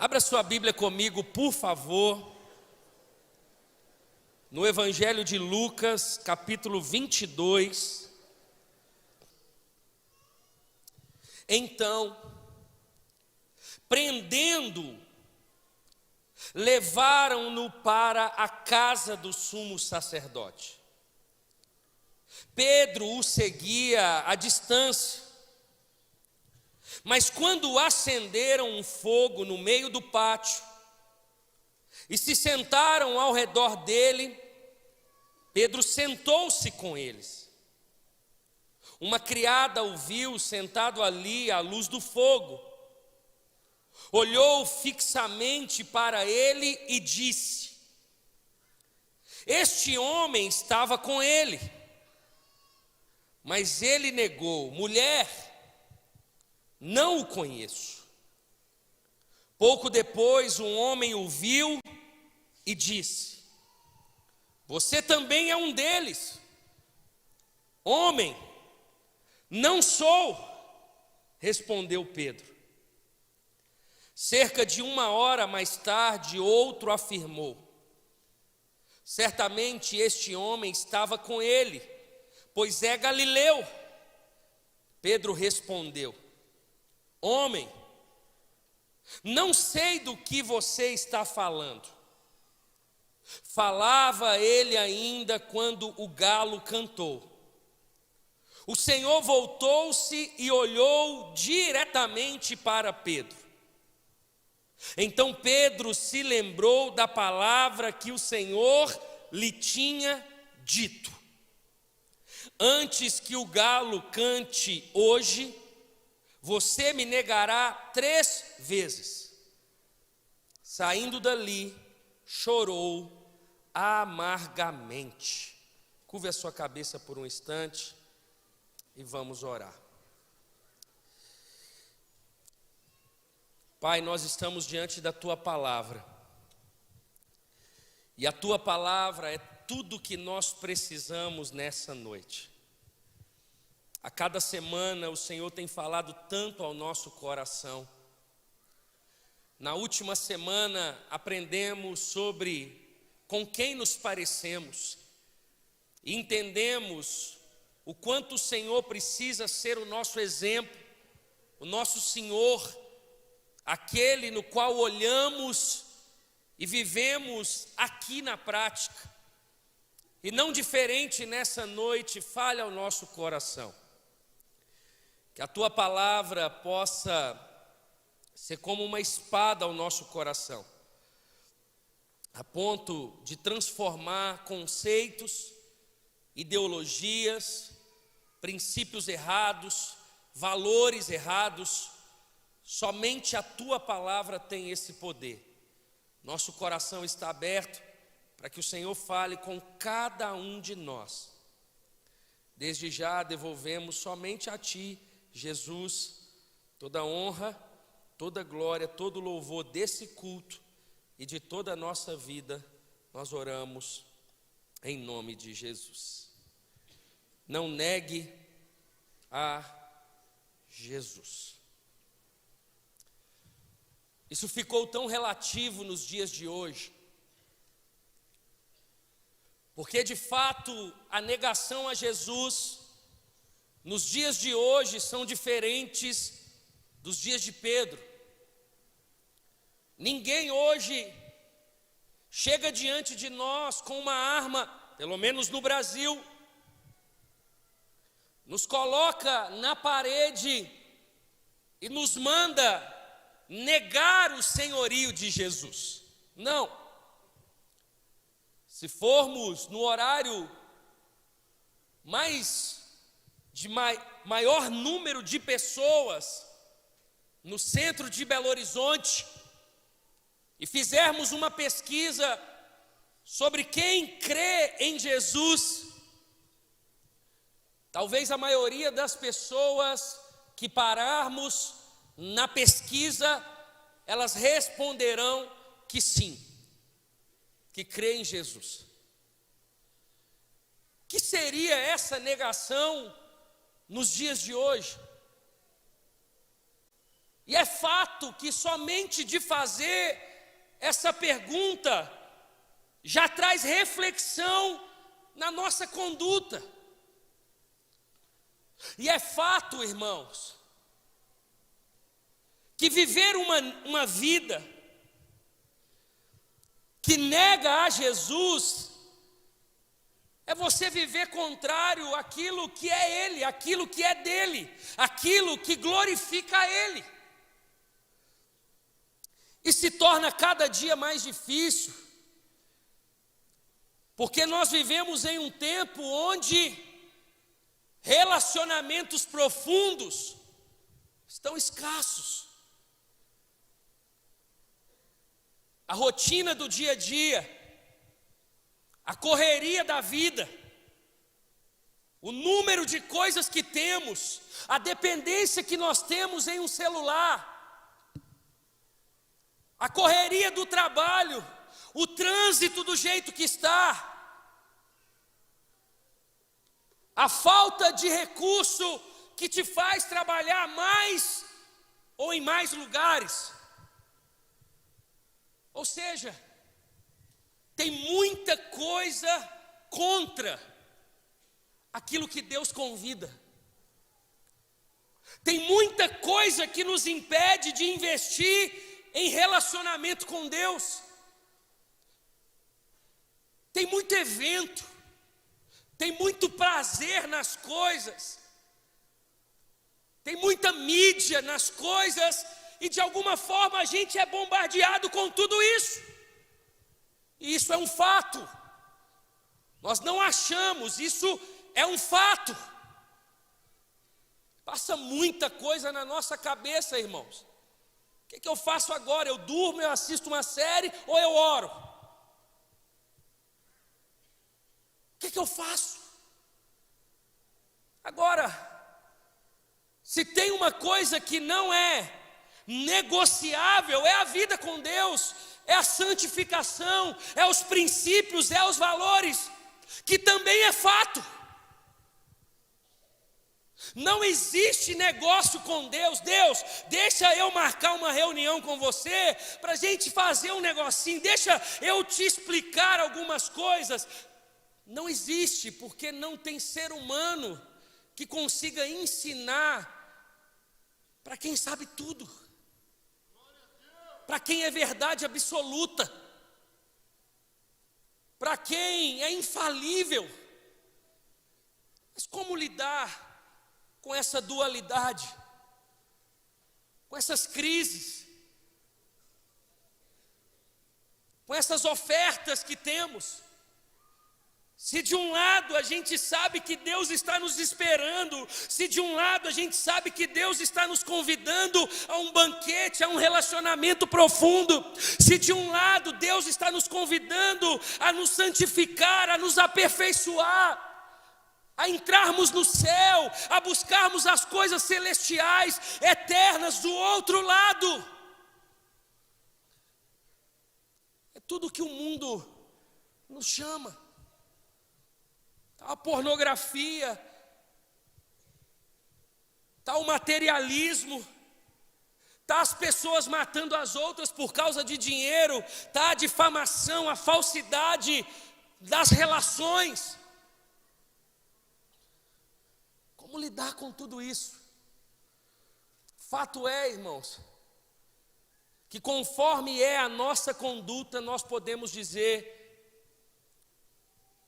Abra sua Bíblia comigo, por favor, no Evangelho de Lucas, capítulo 22. Então, prendendo, levaram-no para a casa do sumo sacerdote. Pedro o seguia à distância. Mas quando acenderam um fogo no meio do pátio e se sentaram ao redor dele, Pedro sentou-se com eles. Uma criada o viu sentado ali à luz do fogo, olhou fixamente para ele e disse: "Este homem estava com ele." Mas ele negou: "Mulher, não o conheço." Pouco depois, um homem o viu e disse: "Você também é um deles." "Homem, não sou", respondeu Pedro. Cerca de 1 hora mais tarde, outro afirmou: "Certamente este homem estava com ele, pois é galileu." Pedro respondeu: "Homem, não sei do que você está falando." Falava ele ainda quando o galo cantou. O Senhor voltou-se e olhou diretamente para Pedro. Então Pedro se lembrou da palavra que o Senhor lhe tinha dito: "Antes que o galo cante hoje, você me negará 3 vezes." Saindo dali, chorou amargamente. Curve a sua cabeça por um instante e vamos orar. Pai, nós estamos diante da Tua palavra, e a Tua palavra é tudo o que nós precisamos nessa noite. A cada semana o Senhor tem falado tanto ao nosso coração. Na última semana aprendemos sobre com quem nos parecemos e entendemos o quanto o Senhor precisa ser o nosso exemplo, o nosso Senhor, aquele no qual olhamos e vivemos aqui na prática. E não diferente nessa noite, fale ao nosso coração. Que a Tua palavra possa ser como uma espada ao nosso coração, a ponto de transformar conceitos, ideologias, princípios errados, valores errados. Somente a Tua palavra tem esse poder. Nosso coração está aberto para que o Senhor fale com cada um de nós. Desde já devolvemos somente a Ti, Jesus, toda honra, toda glória, todo louvor desse culto e de toda a nossa vida. Nós oramos em nome de Jesus. Não negue a Jesus. Isso ficou tão relativo nos dias de hoje, porque de fato a negação a Jesus nos dias de hoje são diferentes dos dias de Pedro. Ninguém hoje chega diante de nós com uma arma, pelo menos no Brasil, nos coloca na parede e nos manda negar o senhorio de Jesus. Não. Se formos no horário maior número de pessoas no centro de Belo Horizonte e fizermos uma pesquisa sobre quem crê em Jesus, talvez a maioria das pessoas que pararmos na pesquisa, elas responderão que sim, que crê em Jesus. Que seria essa negação nos dias de hoje? E é fato que somente de fazer essa pergunta já traz reflexão na nossa conduta. E é fato, irmãos, que viver uma vida que nega a Jesus é você viver contrário àquilo que é Ele, àquilo que é dele, aquilo que glorifica a Ele. E se torna cada dia mais difícil, porque nós vivemos em um tempo onde relacionamentos profundos estão escassos. A rotina do dia a dia, a correria da vida, o número de coisas que temos, a dependência que nós temos em um celular, a correria do trabalho, o trânsito do jeito que está, a falta de recurso que te faz trabalhar mais ou em mais lugares. Ou seja, tem muita coisa contra aquilo que Deus convida. Tem muita coisa que nos impede de investir em relacionamento com Deus. Tem muito evento, tem muito prazer nas coisas, tem muita mídia nas coisas, e de alguma forma a gente é bombardeado com tudo isso. E isso é um fato. Nós não achamos, isso é um fato. Passa muita coisa na nossa cabeça, irmãos. O que eu faço agora? Eu durmo, eu assisto uma série ou eu oro? O que eu faço? Agora, se tem uma coisa que não é negociável, é a vida com Deus, é a santificação, é os princípios, é os valores, que também é fato. Não existe negócio com Deus. Deus, deixa eu marcar uma reunião com você, para a gente fazer um negocinho, deixa eu te explicar algumas coisas. Não existe, porque não tem ser humano que consiga ensinar para quem sabe tudo, para quem é verdade absoluta, para quem é infalível. Mas como lidar com essa dualidade, com essas crises, com essas ofertas que temos? Se de um lado a gente sabe que Deus está nos esperando, se de um lado a gente sabe que Deus está nos convidando a um banquete, a um relacionamento profundo, se de um lado Deus está nos convidando a nos santificar, a nos aperfeiçoar, a entrarmos no céu, a buscarmos as coisas celestiais, eternas, do outro lado, é tudo que o mundo nos chama. Está a pornografia, está o materialismo, está as pessoas matando as outras por causa de dinheiro, está a difamação, a falsidade das relações. Como lidar com tudo isso? Fato é, irmãos, que conforme é a nossa conduta, nós podemos dizer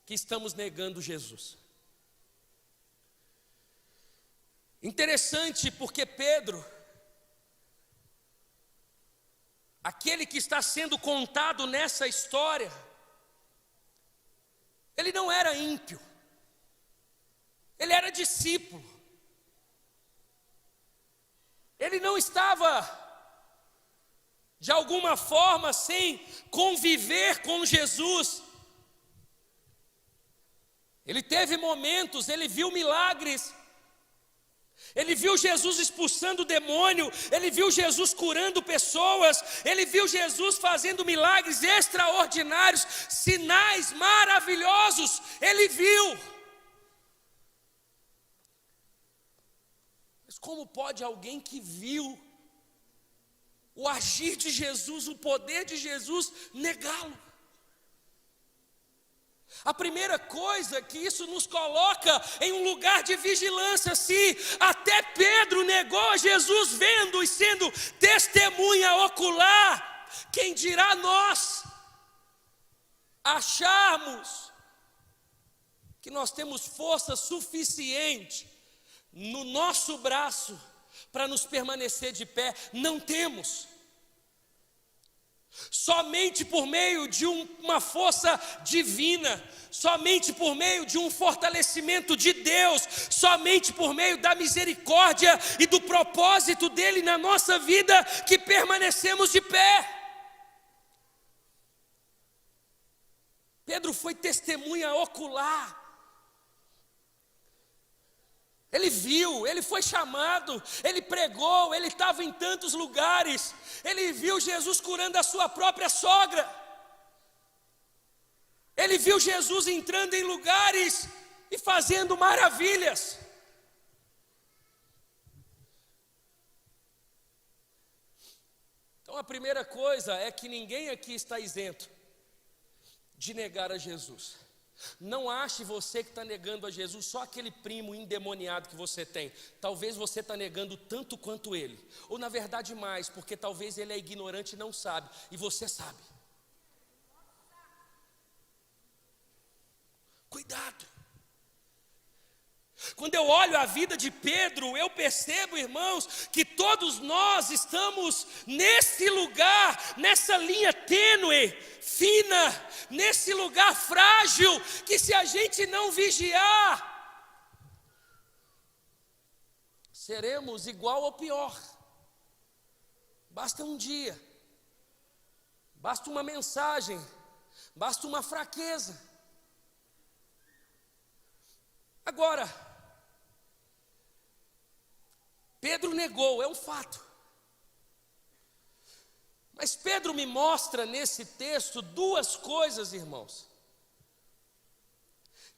que estamos negando Jesus. Interessante, porque Pedro, aquele que está sendo contado nessa história, ele não era ímpio, ele era discípulo, ele não estava de alguma forma sem conviver com Jesus. Ele teve momentos, ele viu milagres, ele viu Jesus expulsando o demônio, ele viu Jesus curando pessoas, ele viu Jesus fazendo milagres extraordinários, sinais maravilhosos, ele viu. Mas como pode alguém que viu o agir de Jesus, o poder de Jesus, negá-lo. A primeira coisa que isso nos coloca em um lugar de vigilância. Se até Pedro negou a Jesus vendo e sendo testemunha ocular, quem dirá nós acharmos que nós temos força suficiente no nosso braço para nos permanecer de pé? Não temos. Somente por meio de uma força divina, somente por meio de um fortalecimento de Deus, somente por meio da misericórdia e do propósito dele na nossa vida, que permanecemos de pé. Pedro foi testemunha ocular. Ele viu, ele foi chamado, ele pregou, ele estava em tantos lugares. Ele viu Jesus curando a sua própria sogra. Ele viu Jesus entrando em lugares e fazendo maravilhas. Então a primeira coisa é que ninguém aqui está isento de negar a Jesus. Não ache você que está negando a Jesus só aquele primo endemoniado que você tem. Talvez você está negando tanto quanto ele, ou na verdade mais, porque talvez ele é ignorante e não sabe, e você sabe. Cuidado. Quando eu olho a vida de Pedro, eu percebo, irmãos, que todos nós estamos nesse lugar, nessa linha tênue, fina, nesse lugar frágil, que se a gente não vigiar, seremos igual ou pior. Basta um dia, basta uma mensagem, basta uma fraqueza. Agora, Pedro negou, é um fato. Mas Pedro me mostra nesse texto duas coisas, irmãos,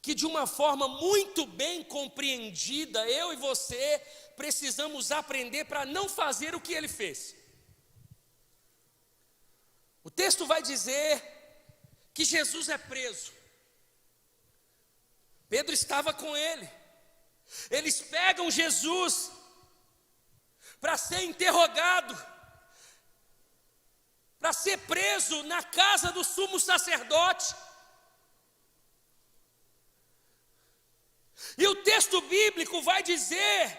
que de uma forma muito bem compreendida, eu e você precisamos aprender para não fazer o que ele fez. O texto vai dizer que Jesus é preso. Pedro estava com ele. Eles pegam Jesus para ser interrogado, para ser preso na casa do sumo sacerdote. E o texto bíblico vai dizer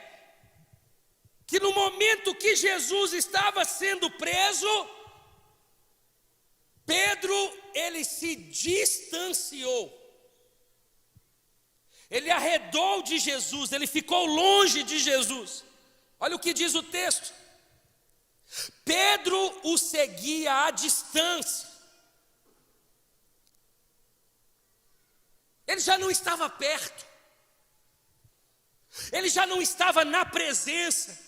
que no momento que Jesus estava sendo preso, Pedro, ele se distanciou. Ele arredou de Jesus, ele ficou longe de Jesus. Olha o que diz o texto. Pedro o seguia à distância. Ele já não estava perto. Ele já não estava na presença.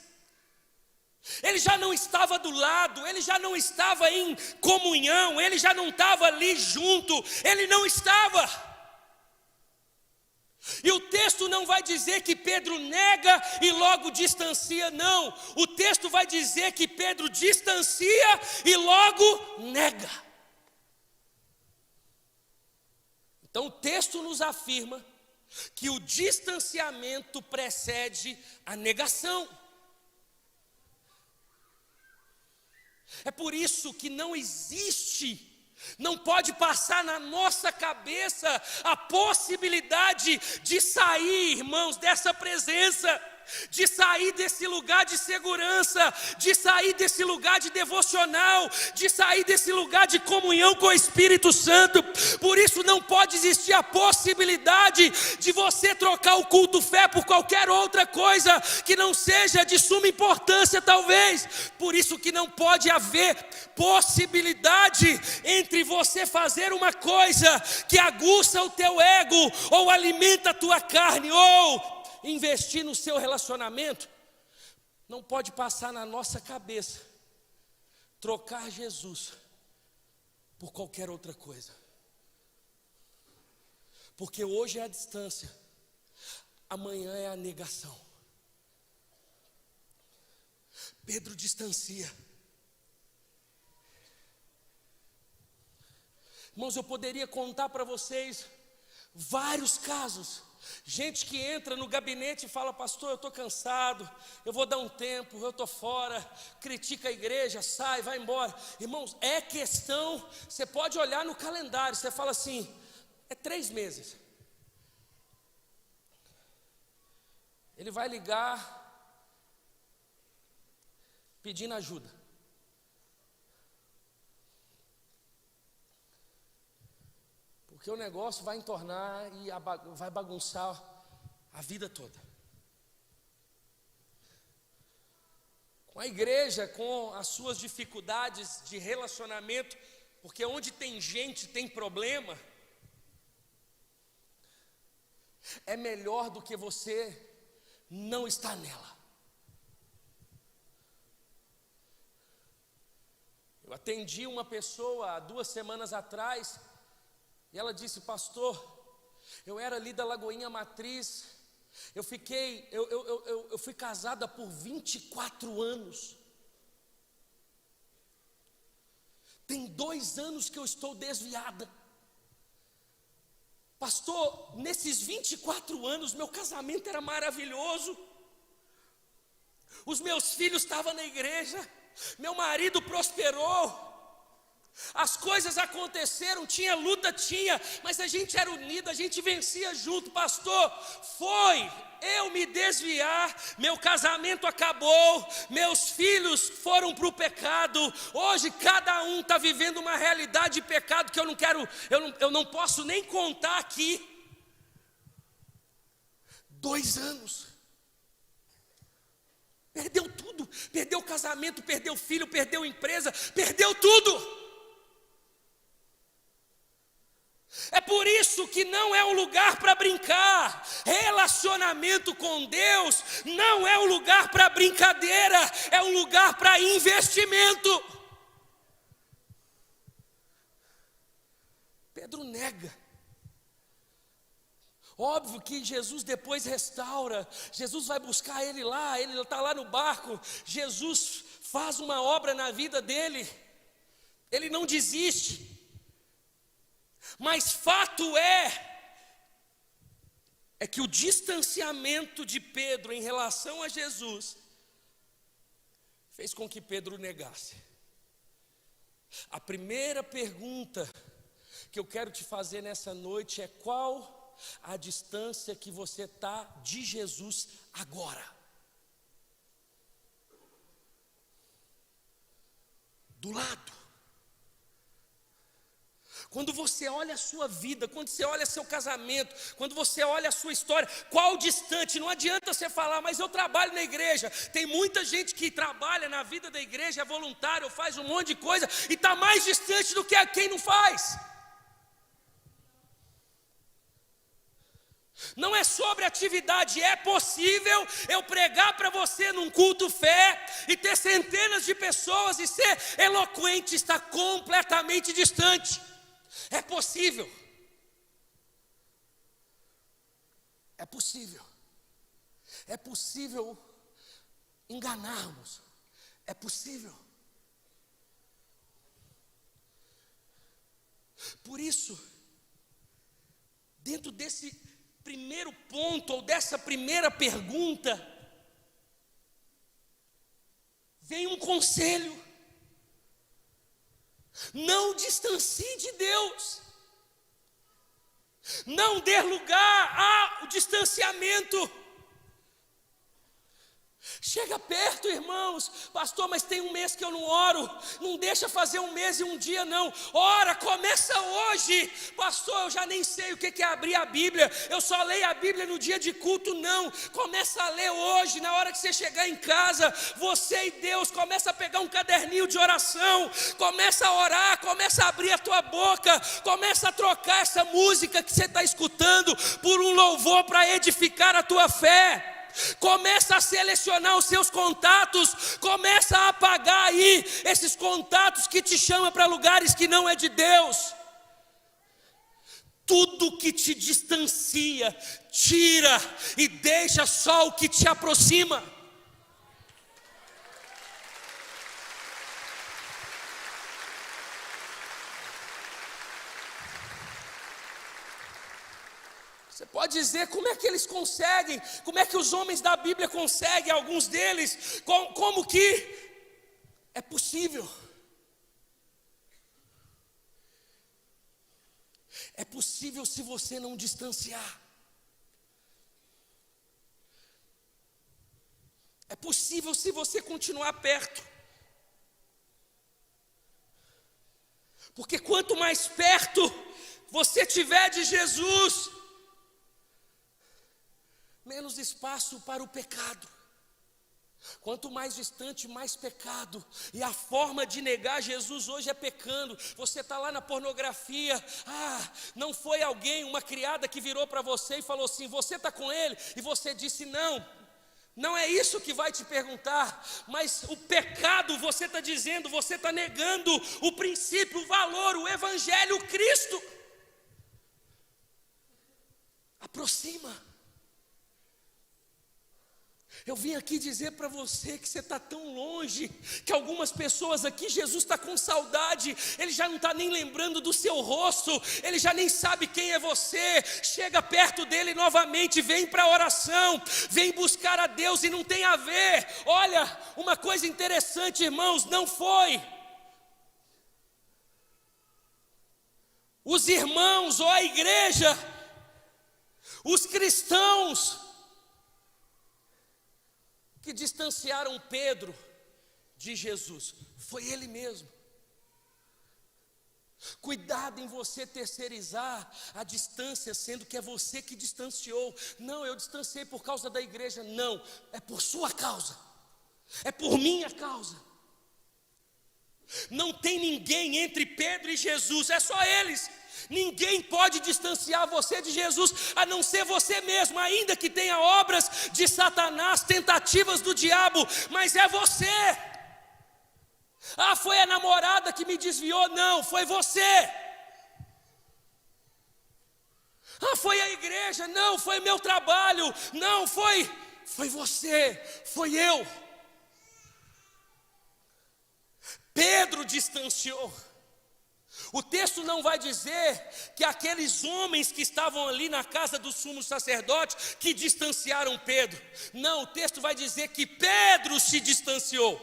Ele já não estava do lado. Ele já não estava em comunhão. Ele já não estava ali junto. Ele não estava. E o texto não vai dizer que Pedro nega e logo distancia, não. O texto vai dizer que Pedro distancia e logo nega. Então o texto nos afirma que o distanciamento precede a negação. É por isso que não pode passar na nossa cabeça a possibilidade de sair, irmãos, dessa presença, de sair desse lugar de segurança, de sair desse lugar de devocional, de sair desse lugar de comunhão com o Espírito Santo. Por isso não pode existir a possibilidade de você trocar o culto fé por qualquer outra coisa que não seja de suma importância, talvez. Por isso que não pode haver possibilidade entre você fazer uma coisa que aguça o teu ego, ou alimenta a tua carne, ou investir no seu relacionamento. Não pode passar na nossa cabeça trocar Jesus por qualquer outra coisa. Porque hoje é a distância, amanhã é a negação. Pedro distancia. Irmãos, eu poderia contar para vocês vários casos. Gente que entra no gabinete e fala: pastor, eu estou cansado, eu vou dar um tempo, eu estou fora, critica a igreja, sai, vai embora. Irmãos, é questão, você pode olhar no calendário, você fala assim, é 3 meses. Ele vai ligar pedindo ajuda. Porque o negócio vai entornar e vai bagunçar a vida toda. Com a igreja, com as suas dificuldades de relacionamento, porque onde tem gente tem problema, é melhor do que você não estar nela. Eu atendi uma pessoa há 2 semanas atrás, e ela disse: pastor, eu era ali da Lagoinha Matriz, eu fui casada por 24 anos, tem 2 anos que eu estou desviada. Pastor, nesses 24 anos meu casamento era maravilhoso, os meus filhos estavam na igreja, meu marido prosperou, as coisas aconteceram, tinha luta, mas a gente era unido, a gente vencia junto. Pastor, foi eu me desviar, meu casamento acabou, meus filhos foram para o pecado, hoje cada um está vivendo uma realidade de pecado que eu não posso nem contar aqui. 2 anos, perdeu tudo, perdeu o casamento, perdeu o filho, perdeu a empresa, perdeu tudo. É por isso que não é um lugar para brincar. Relacionamento com Deus não é um lugar para brincadeira, é um lugar para investimento. Pedro nega. Óbvio que Jesus depois restaura, Jesus vai buscar ele está lá no barco, Jesus faz uma obra na vida dele, ele não desiste. Mas fato é que o distanciamento de Pedro em relação a Jesus fez com que Pedro negasse. A primeira pergunta que eu quero te fazer nessa noite é: qual a distância que você está de Jesus agora? Do lado. Quando você olha a sua vida, quando você olha seu casamento, quando você olha a sua história, qual distante? Não adianta você falar: mas eu trabalho na igreja. Tem muita gente que trabalha na vida da igreja, é voluntário, faz um monte de coisa e está mais distante do que quem não faz. Não é sobre atividade, é possível eu pregar para você num culto fé e ter centenas de pessoas e ser eloquente, está completamente distante. É possível. É possível. É possível enganarmos. É possível. Por isso, dentro desse primeiro ponto, ou dessa primeira pergunta, vem um conselho: não distancie de Deus, não dê lugar ao distanciamento. Chega perto, irmãos. Pastor, mas tem 1 mês que eu não oro. Não deixa fazer 1 mês e 1 dia não. Ora, começa hoje. Pastor, eu já nem sei o que é abrir a Bíblia, eu só leio a Bíblia no dia de culto. Não, começa a ler hoje. Na hora que você chegar em casa, você e Deus, começa a pegar um caderninho de oração, começa a orar, começa a abrir a tua boca, começa a trocar essa música que você está escutando por um louvor para edificar a tua fé. Começa a selecionar os seus contatos, começa a apagar aí esses contatos que te chamam para lugares que não é de Deus. Tudo que te distancia, tira e deixa só o que te aproxima. Você pode dizer como é que eles conseguem, como é que os homens da Bíblia conseguem, alguns deles, como que é possível? É possível se você não distanciar. É possível se você continuar perto. Porque quanto mais perto você tiver de Jesus, menos espaço para o pecado. Quanto mais distante, mais pecado. E a forma de negar Jesus hoje é pecando. Você está lá na pornografia. Não foi alguém, uma criada que virou para você e falou assim: você está com ele? E você disse não. Não é isso que vai te perguntar. Mas o pecado, você está dizendo, você está negando o princípio, o valor, o evangelho, o Cristo. Aproxima. Eu vim aqui dizer para você que você está tão longe, que algumas pessoas aqui, Jesus está com saudade, Ele já não está nem lembrando do seu rosto, Ele já nem sabe quem é você. Chega perto dEle novamente, vem para a oração, vem buscar a Deus e não tem a ver. Olha, uma coisa interessante, irmãos, não foi os irmãos ou a igreja, os cristãos, que distanciaram Pedro de Jesus, foi ele mesmo. Cuidado em você terceirizar a distância, sendo que é você que distanciou. Não, eu distanciei por causa da igreja. Não, é por sua causa, é por minha causa. Não tem ninguém entre Pedro e Jesus, é só eles. Ninguém pode distanciar você de Jesus, a não ser você mesmo, ainda que tenha obras de Satanás, tentativas do diabo, mas é você. Foi a namorada que me desviou. Não, foi você. Foi a igreja. Não, foi meu trabalho. Não, foi você, foi eu. Pedro distanciou. O texto não vai dizer que aqueles homens que estavam ali na casa do sumo sacerdote que distanciaram Pedro. Não, o texto vai dizer que Pedro se distanciou.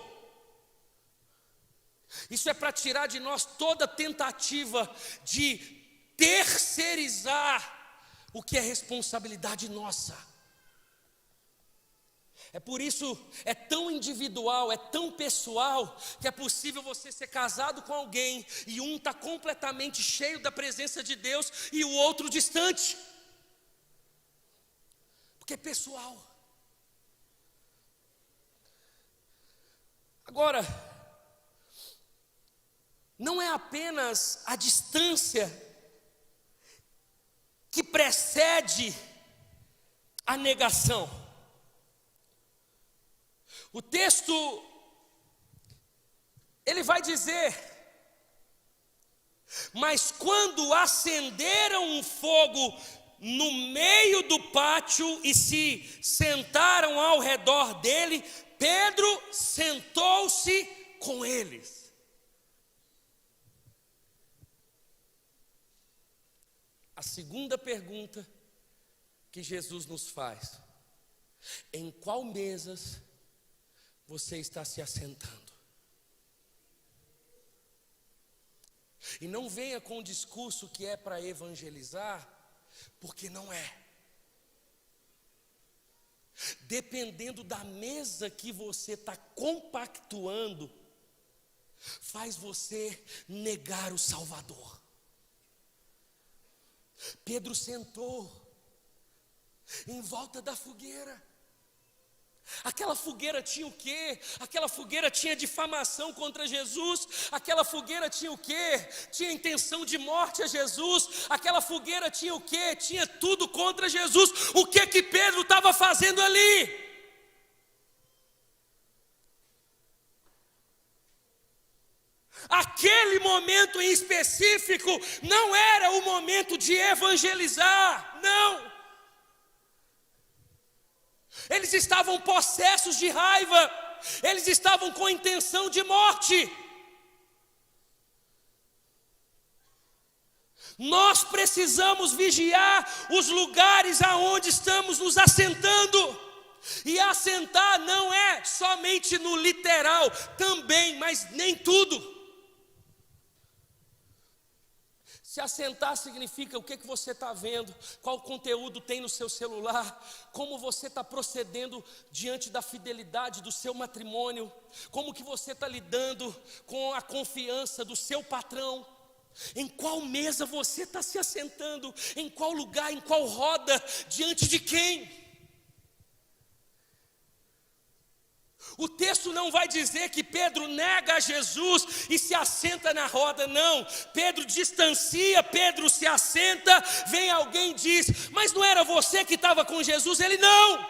Isso é para tirar de nós toda tentativa de terceirizar o que é responsabilidade nossa. É por isso, é tão individual, é tão pessoal, que é possível você ser casado com alguém e um está completamente cheio da presença de Deus e o outro distante. Porque é pessoal. Agora, não é apenas a distância que precede a negação. O texto, ele vai dizer: mas quando acenderam um fogo no meio do pátio e se sentaram ao redor dele, Pedro sentou-se com eles. A segunda pergunta que Jesus nos faz: em qual mesas você está se assentando? E não venha com o discurso que é para evangelizar, porque não é. Dependendo da mesa que você está compactuando, faz você negar o Salvador. Pedro sentou em volta da fogueira. Aquela fogueira tinha o quê? Aquela fogueira tinha difamação contra Jesus. Aquela fogueira tinha o quê? Tinha intenção de morte a Jesus. Aquela fogueira tinha o quê? Tinha tudo contra Jesus. O que Pedro estava fazendo ali? Aquele momento em específico não era o momento de evangelizar, não. Eles estavam possessos de raiva, eles estavam com intenção de morte. Nós precisamos vigiar os lugares aonde estamos nos assentando. E assentar não é somente no literal, também, mas nem tudo. Se assentar significa o que você está vendo, qual conteúdo tem no seu celular, como você está procedendo diante da fidelidade do seu matrimônio, como que você está lidando com a confiança do seu patrão, em qual mesa você está se assentando, em qual lugar, em qual roda, diante de quem. O texto não vai dizer que Pedro nega a Jesus e se assenta na roda, não. Pedro distancia, Pedro se assenta, vem alguém e diz: mas não era você que estava com Jesus? Ele: não,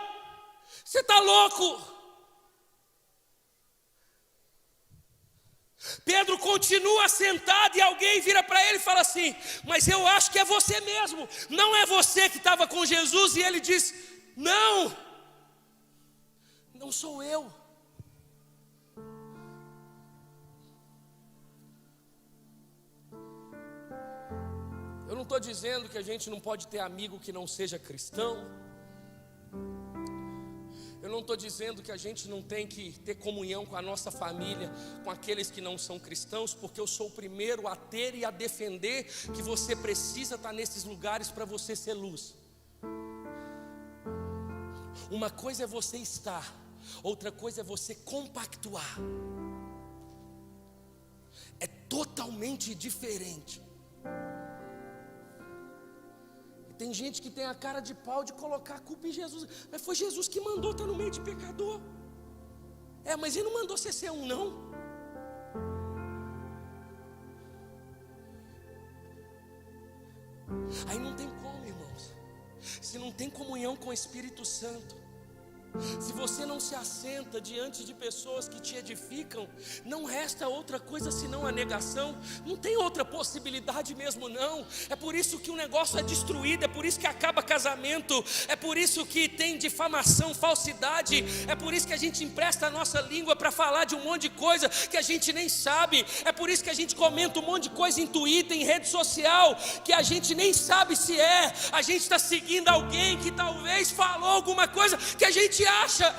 você está louco. Pedro continua sentado e alguém vira para ele e fala assim: mas eu acho que é você mesmo, não é você que estava com Jesus? E ele diz: não, não sou eu. Eu não estou dizendo que a gente não pode ter amigo que não seja cristão. Eu não estou dizendo que a gente não tem que ter comunhão com a nossa família, com aqueles que não são cristãos, porque eu sou o primeiro a ter e a defender que você precisa estar nesses lugares para você ser luz. Uma coisa é você estar, outra coisa é você compactuar. É totalmente diferente. Tem gente que tem a cara de pau de colocar a culpa em Jesus. Mas foi Jesus que mandou estar no meio de pecador. Mas ele não mandou você ser um, não. Aí não tem como, irmãos. Se não tem comunhão com o Espírito Santo, se você não se assenta diante de pessoas que te edificam, não resta outra coisa senão a negação. Não tem outra possibilidade mesmo, não. É por isso que o negócio é destruído, é por isso que acaba casamento, é por isso que tem difamação, falsidade, é por isso que a gente empresta a nossa língua para falar de um monte de coisa que a gente nem sabe, é por isso que a gente comenta um monte de coisa em Twitter, em rede social, que a gente nem sabe se a gente está seguindo alguém que talvez falou alguma coisa que a gente acha.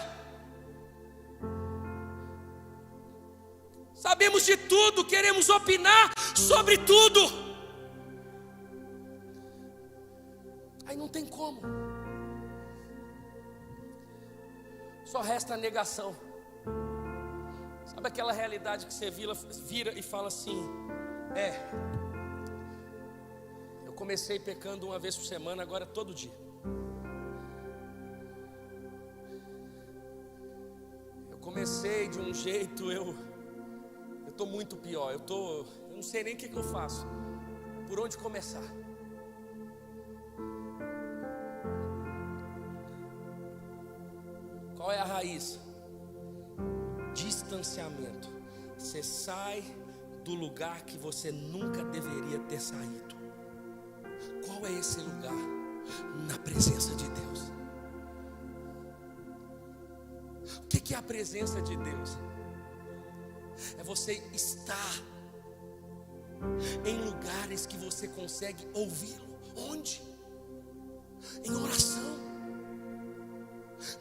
Sabemos de tudo, queremos opinar sobre tudo. Aí não tem como. Só resta a negação. Sabe aquela realidade que você vira e fala assim: eu comecei pecando uma vez por semana, agora é todo dia. Comecei de um jeito, eu estou muito pior, eu não sei nem o que eu faço, por onde começar. Qual é a raiz? Distanciamento. Você sai do lugar que você nunca deveria ter saído. Qual é esse lugar? Na presença de Deus. O que é a presença de Deus? É você estar em lugares que você consegue ouvi-lo. Onde? Em oração,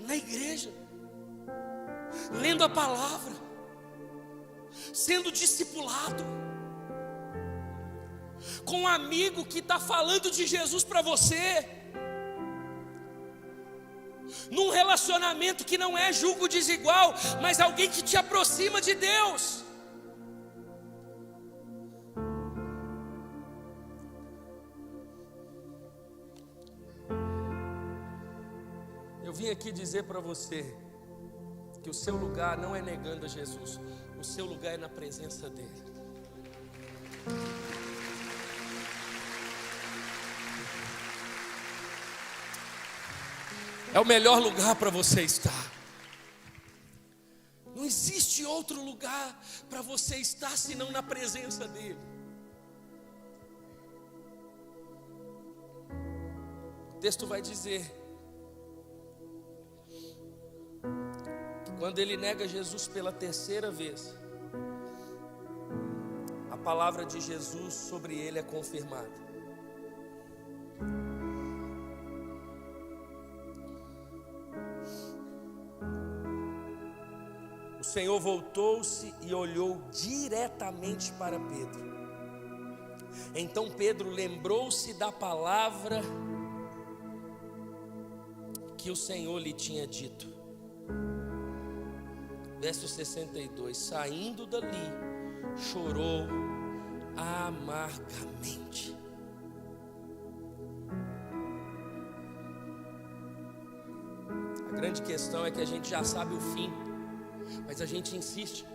na igreja, lendo a palavra, sendo discipulado, com um amigo que está falando de Jesus para você, num relacionamento que não é julgo desigual, mas alguém que te aproxima de Deus. Eu vim aqui dizer para você que o seu lugar não é negando a Jesus, o seu lugar é na presença dele. É o melhor lugar para você estar. Não existe outro lugar para você estar senão na presença dele. O texto vai dizer que quando ele nega Jesus pela terceira vez, a palavra de Jesus sobre ele é confirmada. Senhor voltou-se e olhou diretamente para Pedro. Então Pedro lembrou-se da palavra que o Senhor lhe tinha dito. Verso 62: saindo dali, chorou amargamente. A grande questão é que a gente já sabe o fim, mas a gente insiste.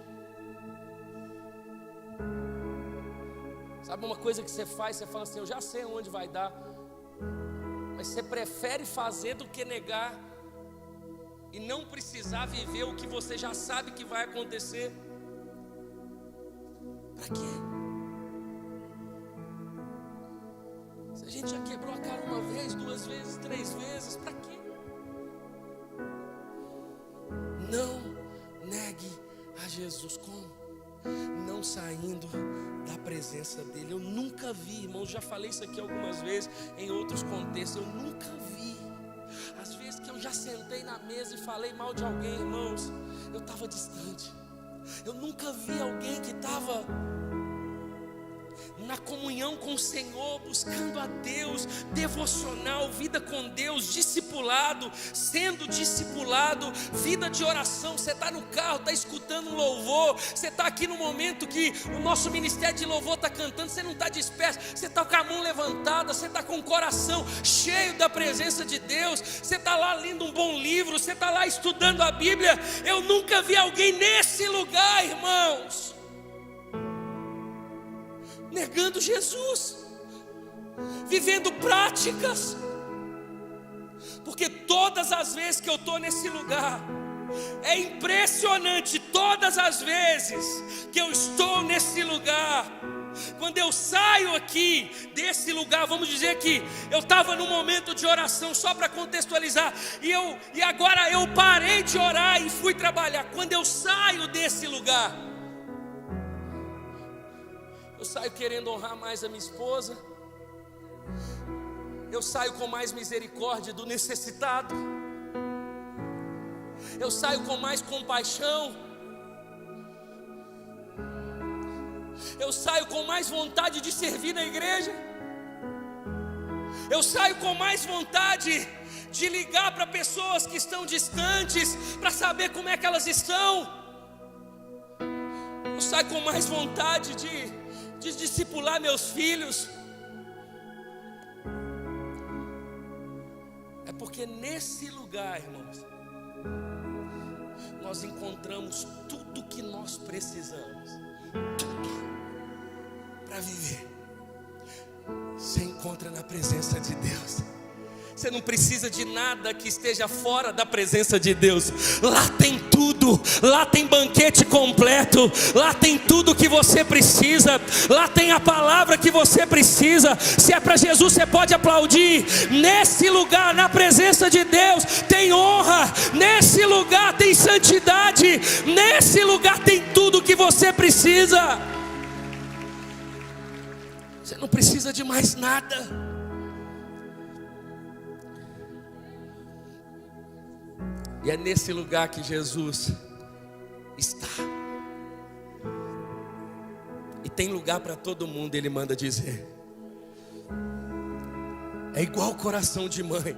Sabe uma coisa que você faz, você fala assim, eu já sei onde vai dar, mas você prefere fazer do que negar e não precisar viver o que você já sabe que vai acontecer. Para quê? Se a gente já quebrou a cara uma vez, 2 vezes, 3 vezes, para quê? Não negue a Jesus. Como? Não saindo da presença dele. Eu nunca vi, irmãos, já falei isso aqui algumas vezes em outros contextos. Eu nunca vi. Às vezes que eu já sentei na mesa e falei mal de alguém, irmãos, eu estava distante. Eu nunca vi alguém que estava na comunhão com o Senhor, buscando a Deus, devocional, vida com Deus, discipulado, sendo discipulado, vida de oração. Você está no carro, está escutando um louvor, você está aqui no momento que o nosso ministério de louvor está cantando, você não está disperso, você está com a mão levantada, você está com o coração cheio da presença de Deus, você está lá lendo um bom livro, você está lá estudando a Bíblia. Eu nunca vi alguém nesse lugar, irmãos, negando Jesus, vivendo práticas, porque todas as vezes que eu estou nesse lugar, é impressionante, todas as vezes que eu estou nesse lugar, quando eu saio aqui desse lugar, vamos dizer que eu estava num momento de oração, só para contextualizar, e agora eu parei de orar e fui trabalhar. Quando eu saio desse lugar, eu saio querendo honrar mais a minha esposa, eu saio com mais misericórdia do necessitado, eu saio com mais compaixão, eu saio com mais vontade de servir na igreja, eu saio com mais vontade de ligar para pessoas que estão distantes, para saber como é que elas estão, eu saio com mais vontade de discipular meus filhos. É porque nesse lugar, irmãos, nós encontramos tudo que nós precisamos, tudo para viver. Você encontra na presença de Deus. Você não precisa de nada que esteja fora da presença de Deus. Lá tem tudo, lá tem banquete completo, lá tem tudo que você precisa, lá tem a palavra que você precisa. Se é para Jesus, você pode aplaudir. Nesse lugar, na presença de Deus, tem honra, nesse lugar tem santidade, nesse lugar tem tudo que você precisa. Você não precisa de mais nada. E é nesse lugar que Jesus está. E tem lugar para todo mundo, ele manda dizer. É igual coração de mãe.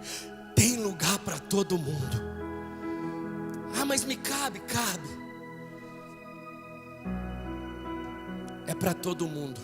Tem lugar para todo mundo. Ah, mas me cabe, cabe. É para todo mundo.